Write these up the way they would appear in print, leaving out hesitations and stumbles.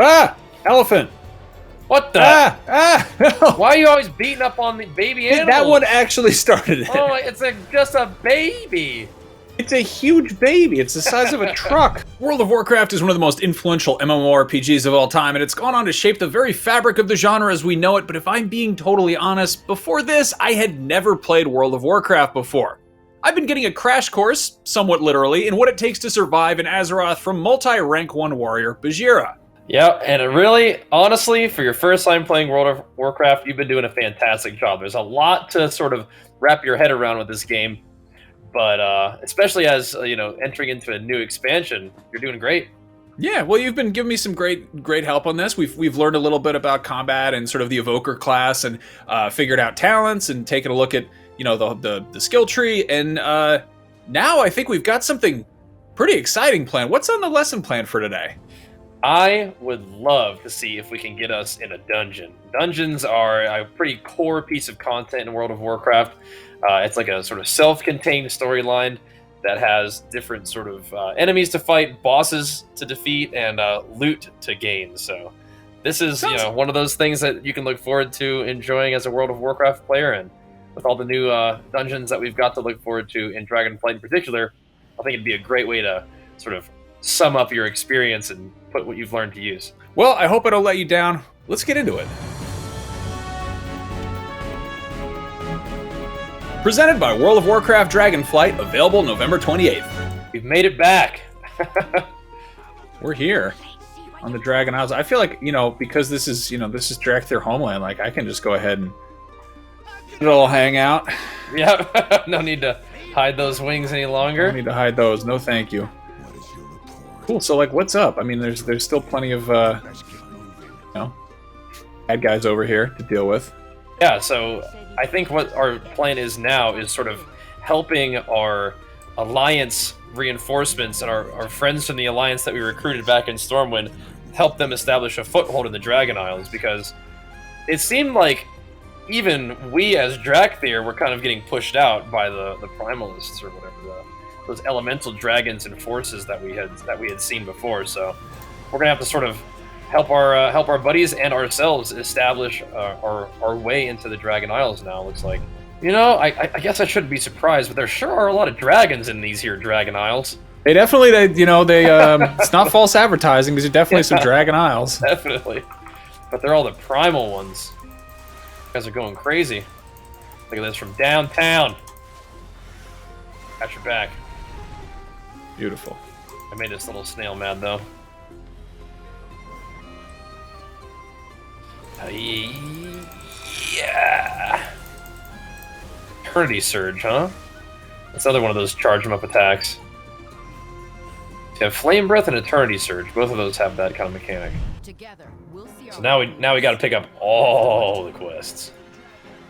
Ah! Elephant! What the? No. Why are you always beating up on the baby animals? That one actually started it. Oh, it's just a baby. It's a huge baby. It's the size of a truck. World of Warcraft is one of the most influential MMORPGs of all time, and it's gone on to shape the very fabric of the genre as we know it, but if I'm being totally honest, before this, I had never played World of Warcraft before. I've been getting a crash course, somewhat literally, in what it takes to survive in Azeroth from multi-rank 1 warrior Bajheera. Yep, and it really, honestly, for your first time playing World of Warcraft, you've been doing a fantastic job. There's a lot to sort of wrap your head around with this game, but especially as, entering into a new expansion, you're doing great. Yeah, well, you've been giving me some great help on this. We've learned a little bit about combat and sort of the evoker class, and figured out talents and taken a look at, the skill tree, and now I think we've got something pretty exciting planned. What's on the lesson plan for today? I would love to see if we can get us in a dungeon. Dungeons are a pretty core piece of content in World of Warcraft. It's like a sort of self-contained storyline that has different sort of enemies to fight, bosses to defeat, and loot to gain. So this is one of those things that you can look forward to enjoying as a World of Warcraft player. And with all the new dungeons that we've got to look forward to in Dragonflight in particular, I think it'd be a great way to sort of sum up your experience and put what you've learned to use. Well, I hope I don't let you down. Let's get into it. Presented by World of Warcraft Dragonflight, available November 28th. We've made it back. We're here on the Dragon Isles. I feel like, because this is Drakthir homeland, like I can just go ahead and all hang out. Yeah, no need to hide those wings any longer. No need to hide those. No, thank you. Cool. So, what's up? I mean, there's still plenty of bad guys over here to deal with. Yeah. So I think what our plan is now is sort of helping our alliance reinforcements and our friends from the alliance that we recruited back in Stormwind, help them establish a foothold in the Dragon Isles, because it seemed like even we as Drakthir were kind of getting pushed out by the primalists or whatever, those elemental dragons and forces that we had seen before. So we're gonna have to sort of help our buddies and ourselves establish our way into the Dragon Isles now. Looks like, I guess I shouldn't be surprised, but there sure are a lot of dragons in these here Dragon Isles. They definitely, it's not false advertising, because there's definitely some Dragon Isles. Definitely, but they're all the primal ones. You guys are going crazy. Look at this from downtown. Got your back. Beautiful. I made this little snail mad, though. Yeah. Eternity Surge, huh? That's another one of those charge 'em up attacks. You have Flame Breath and Eternity Surge. Both of those have that kind of mechanic. So now we got to pick up all the quests.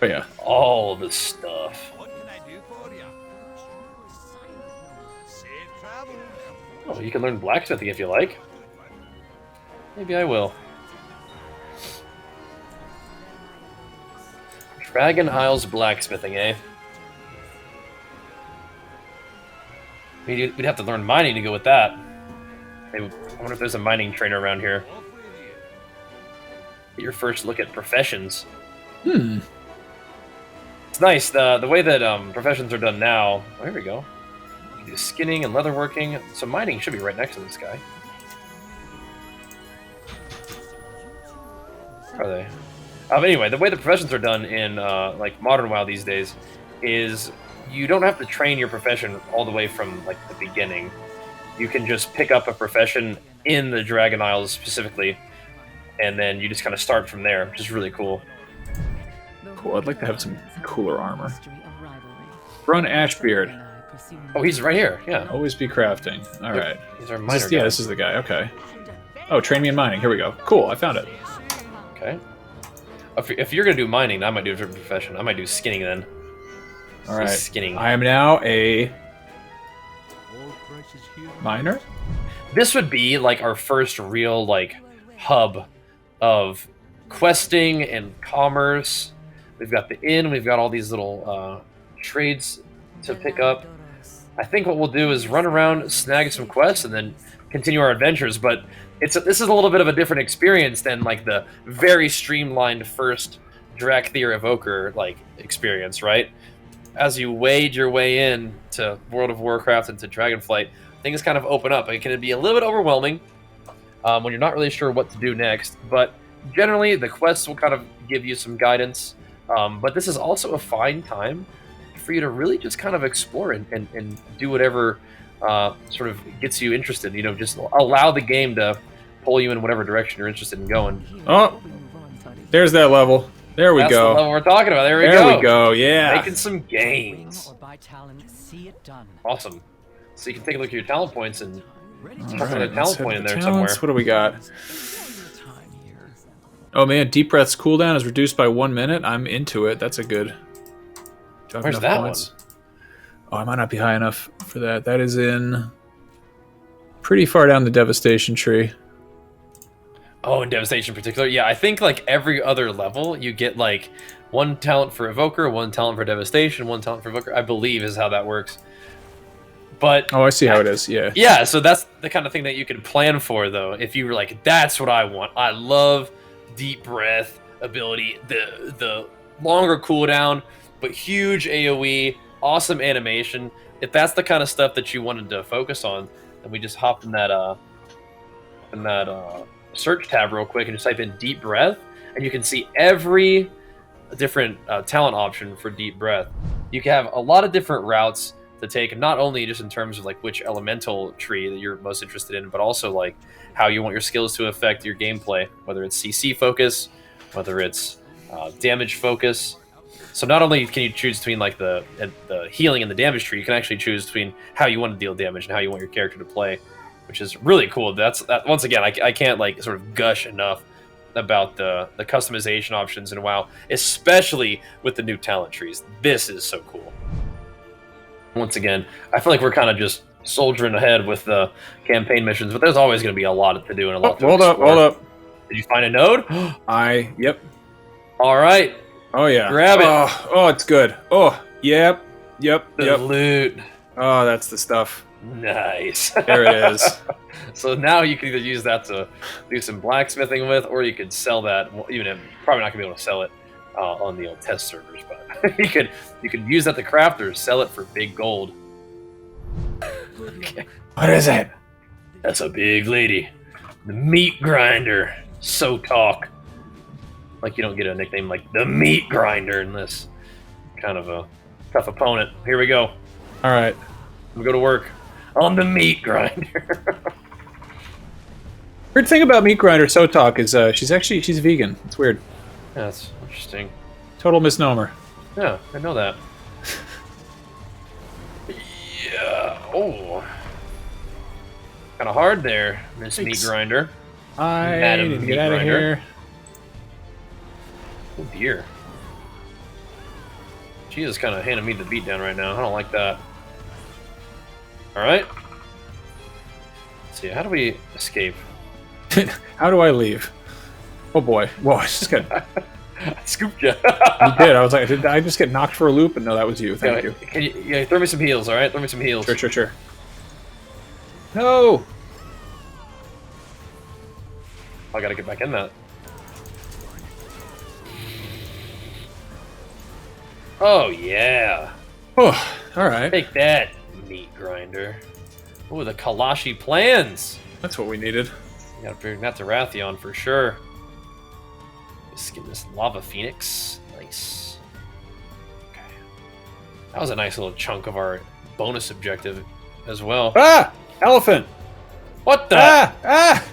Oh yeah. All the stuff. Oh, you can learn blacksmithing if you like. Maybe I will. Dragon Isles blacksmithing, eh? We'd have to learn mining to go with that. Maybe, I wonder if there's a mining trainer around here. Get your first look at professions. It's nice, the way that professions are done now. Oh, here we go. You can do skinning and leatherworking. So mining should be right next to this guy. Are they? Anyway, the way the professions are done in modern WoW these days is you don't have to train your profession all the way from the beginning. You can just pick up a profession in the Dragon Isles specifically, and then you just kind of start from there, which is really cool. Cool. I'd like to have some cooler armor. Run Ashbeard. Oh, he's right here. Yeah. Always be crafting. All right. He's our miner guy. Yeah, this is the guy. Okay. Oh, train me in mining. Here we go. Cool. I found it. Okay. If you're gonna do mining, I might do a different profession. I might do skinning then. All right. Skinning. I am now a miner. This would be our first real hub of questing and commerce. We've got the inn. We've got all these little trades to pick up. I think what we'll do is run around, snag some quests, and then continue our adventures. But this is a little bit of a different experience than like the very streamlined first Drakthir Evoker like experience, right? As you wade your way in to World of Warcraft and to Dragonflight, things kind of open up. It can be a little bit overwhelming when you're not really sure what to do next, but generally the quests will kind of give you some guidance. But this is also a fine time for you to really just kind of explore and do whatever sort of gets you interested. You know, just allow the game to pull you in whatever direction you're interested in going. Oh, there's that level. There we That's go. The level we're talking about. There we go. Yeah. Making some gains. Awesome. So you can take a look at your talent points and put a talent point in there somewhere. What do we got? Oh man, deep breath's cooldown is reduced by 1 minute. I'm into it. That's a good. Where's that one? Oh, I might not be high enough for that. That is in pretty far down the devastation tree. Oh, in devastation in particular? Yeah, I think like every other level you get like 1 talent for evoker, 1 talent for devastation, 1 talent for evoker, I believe is how that works. But oh, I see how it is. Yeah. Yeah, so that's the kind of thing that you can plan for though. If you were like, that's what I want. I love deep breath ability, the longer cooldown, but huge AoE, awesome animation. If that's the kind of stuff that you wanted to focus on, then we just hop in that search tab real quick and just type in deep breath, and you can see every different talent option for deep breath. You can have a lot of different routes to take, not only just in terms of like which elemental tree that you're most interested in, but also like how you want your skills to affect your gameplay, whether it's CC focus, whether it's damage focus. So not only can you choose between like the healing and the damage tree, you can actually choose between how you want to deal damage and how you want your character to play, which is really cool. That once again, I can't like sort of gush enough about the customization options in WoW, especially with the new talent trees. This is so cool. Once again, I feel like we're kind of just soldiering ahead with the campaign missions, but there's always going to be a lot to do and a lot to explore. Hold up. Did you find a node? Yep. All right. Oh yeah. Grab it. Oh, it's good. Oh, yep. The loot. Oh, that's the stuff. Nice. There it is. So now you can either use that to do some blacksmithing with, or you could sell that. Even if probably not gonna be able to sell it on the old test servers, but you could use that to craft or sell it for big gold. Okay. What is it? That's a big lady. The meat grinder. So talk. Like you don't get a nickname like the meat grinder in this kind of a tough opponent. Here we go. All right. We go to work on the meat grinder. Weird thing about meat grinder Sotalk is she's vegan. It's weird. Yeah, that's interesting. Total misnomer. Yeah, I know that. Yeah. Oh. Kind of hard there, Miss Meat Grinder. I need to get out of here. Oh dear. She is kind of handing me the beat down right now. I don't like that. Alright. Let's see, how do we escape? How do I leave? Oh boy. Whoa, I just got... I scooped you. You did. I was like, did I just get knocked for a loop? And no, that was you. Thank you. Can you throw me some heals, alright? Throw me some heals. Sure. No! I gotta get back in that. Oh, yeah. Oh, alright. Take that, meat grinder. Oh, the Kalashi plans. That's what we needed. You gotta bring that to Rathion for sure. Let's get this lava phoenix. Nice. Okay. That was a nice little chunk of our bonus objective as well. Ah! Elephant! What the?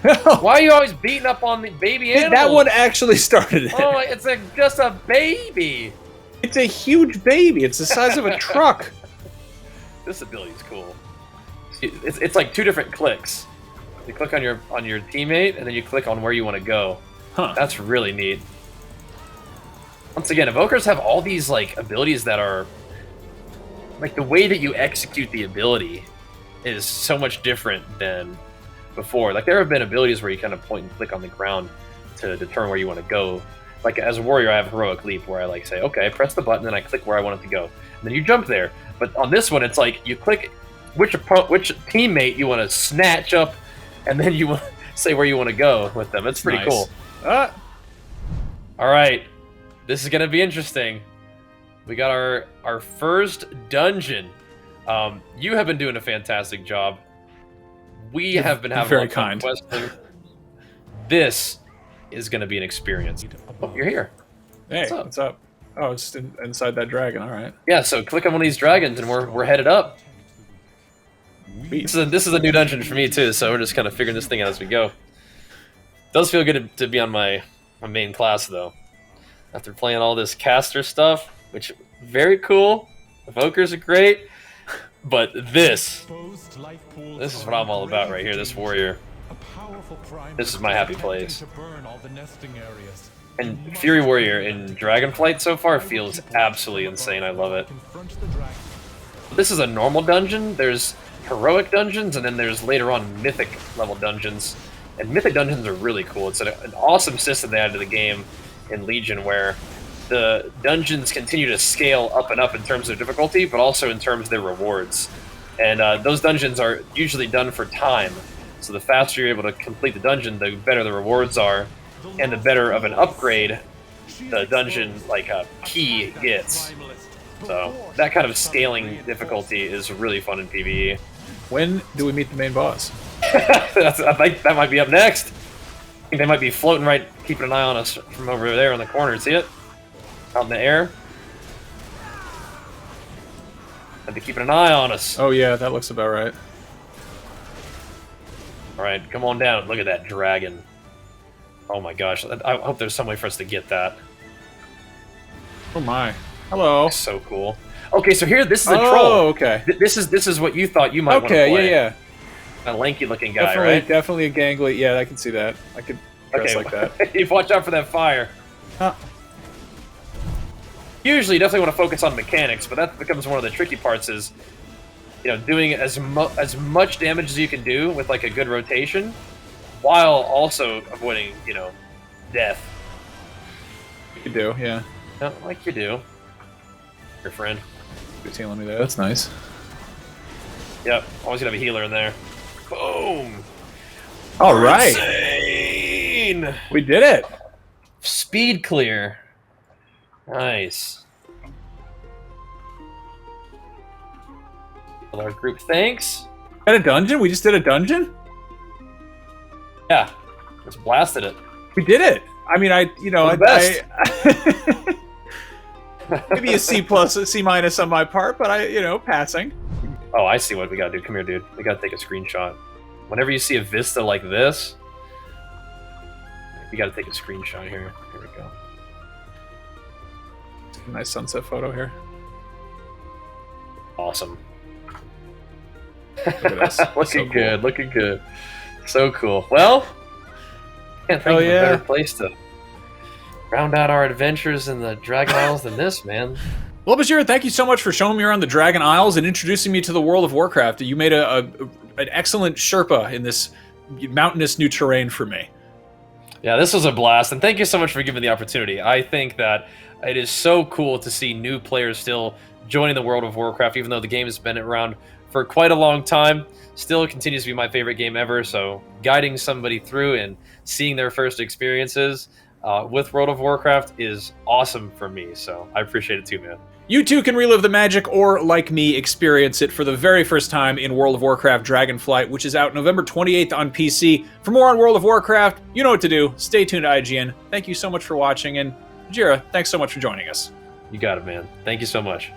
No. Why are you always beating up on the baby animals? That one actually started it. Oh, it's just a baby. It's a huge baby. It's the size of a truck. This ability is cool. It's like 2 different clicks. You click on your teammate, and then you click on where you want to go. Huh. That's really neat. Once again, evokers have all these like abilities that are like the way that you execute the ability is so much different than before. Like there have been abilities where you kind of point and click on the ground to determine where you want to go. Like as a warrior, I have heroic leap where I like say, okay, I press the button and I click where I want it to go, and then you jump there. But on this one, it's like you click which teammate you want to snatch up, and then you say where you want to go with them. It's pretty Nice. cool. Ah, All right, this is gonna be interesting. We got our first dungeon. You have been doing a fantastic job. We have been having very a lot of fun kind. questing. This is gonna be an experience. Oh, you're here. hey, What's up? what's up? Oh, it's inside that dragon. All right. Yeah, so click on one of these dragons and we're headed up. Sweet. This is a new dungeon for me too, so we're just kind of figuring this thing out as we go. Does feel good to be on my main class though. After playing all this caster stuff, which very cool. Evokers are great, but this is what I'm all about right here. This warrior. This is my happy place. And Fury Warrior in Dragonflight so far feels absolutely insane. I love it. This is a normal dungeon. There's heroic dungeons, and then there's later on mythic level dungeons. And mythic dungeons are really cool. It's an awesome system they added to the game in Legion, where the dungeons continue to scale up and up in terms of difficulty, but also in terms of their rewards. And those dungeons are usually done for time. So the faster you're able to complete the dungeon, the better the rewards are, and the better of an upgrade the dungeon key gets. So that kind of scaling difficulty is really fun in PvE. When do we meet the main boss? I think that might be up next. I think they might be floating right, keeping an eye on us from over there in the corner. See it? Out in the air. Might be keeping an eye on us. Oh yeah, that looks about right. Alright, come on down. Look at that dragon. Oh my gosh. I hope there's some way for us to get that. Oh my. Hello. So cool. Okay, so here, this is a Oh, troll. okay. This is what you thought you might want to Okay, play. yeah. A lanky looking guy, Definitely, right? definitely a gangly. Yeah, I can see that. I could dress like that. You watch out for that fire. Huh. Usually, you definitely want to focus on mechanics, but that becomes one of the tricky parts. Is doing as much damage as you can do with like a good rotation, while also avoiding death. You could do, yeah. Like you do, your friend. You're telling me that. That's nice. Yep, always gonna have a healer in there. Boom. All right. Insane. We did it. Speed clear. Nice. Well, our group thanks. At a dungeon? We just did a dungeon? Yeah, just blasted it. We did it. I mean, We're the maybe a C plus, a C minus on my part, but passing. Oh, I see what we gotta do. Come here, dude. We gotta take a screenshot. Whenever you see a vista like this, you gotta take a screenshot here. Here we go. Nice sunset photo here. Awesome. Look at this. Looking So cool. good, looking good. So cool. Well, can't think of a better place to round out our adventures in the Dragon Isles than this, man. Well, Bajheera, thank you so much for showing me around the Dragon Isles and introducing me to the World of Warcraft. You made an excellent Sherpa in this mountainous new terrain for me. Yeah, this was a blast, and thank you so much for giving me the opportunity. I think that it is so cool to see new players still joining the World of Warcraft, even though the game has been around for quite a long time. Still continues to be my favorite game ever, so guiding somebody through and seeing their first experiences with World of Warcraft is awesome for me, so I appreciate it too, man. You too can relive the magic, or, like me, experience it for the very first time in World of Warcraft Dragonflight, which is out November 28th on PC. For more on World of Warcraft, you know what to do. Stay tuned to IGN. Thank you so much for watching, and Bajheera, thanks so much for joining us. You got it, man. Thank you so much.